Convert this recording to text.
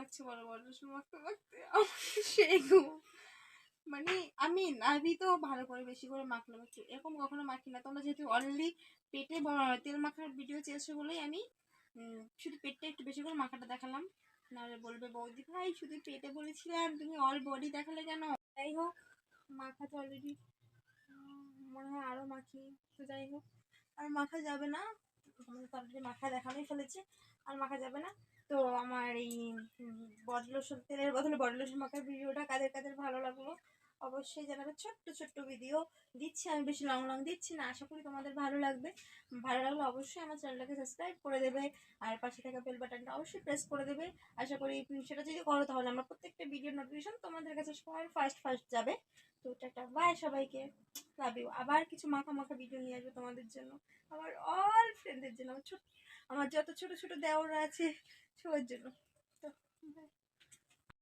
লাগছে বড় বড় রসুন মাখতে মাখতে আমার সেই ঘুম। মানে আমি নাভি তো ভালো করে বেশি করে মাখলে মাখছি, এরকম কখনো মাখি না। তোমরা যেহেতু অলরেডি পেটে তেল মাখার ভিডিও চেয়েছো বলেই আমি শুধু পেটটা একটু বেশি করে মাখাটা দেখালাম। নাহলে বলবে বৌদি ভাই শুধু পেটে বলেছিলাম, তুমি অল বডি দেখালে কেন? যাই হোক, মাখা তো অলরেডি মনে হয় আরও মাখি। তো যাই হোক, আর মাখা যাবে না, তোমাদের তো অলরেডি মাখা দেখানোই ফেলেছে, আর মাখা যাবে না। তো আমার এই বডি লোশন, তেলের বদলে বডি লোশন মাখার ভিডিওটা কাদের কাদের ভালো লাগলো অবশ্যই জানাবে। ছোট্ট ছোট্ট ভিডিও দিচ্ছি আমি, বেশি লং লং দিচ্ছি না, আশা করি তোমাদের ভালো লাগবে। ভালো লাগলে অবশ্যই আমার চ্যানেলটাকে সাবস্ক্রাইব করে দেবে, আর পাশে থাকা বেল বাটনটা অবশ্যই প্রেস করে দেবে। আশা করি সেটা যদি করো তাহলে আমার প্রত্যেকটা ভিডিও নোটিফিকেশন তোমাদের কাছে সবার ফার্স্ট যাবে। তো টাটা বাই সবাইকে, লাভ ইউ। আবার কিছু মাখা মাখা ভিডিও নিয়ে আসবে তোমাদের জন্য, আমার অল ফ্রেন্ডদের জন্য, আমার যত ছোট ছোট দেওররা আছে সবার জন্য।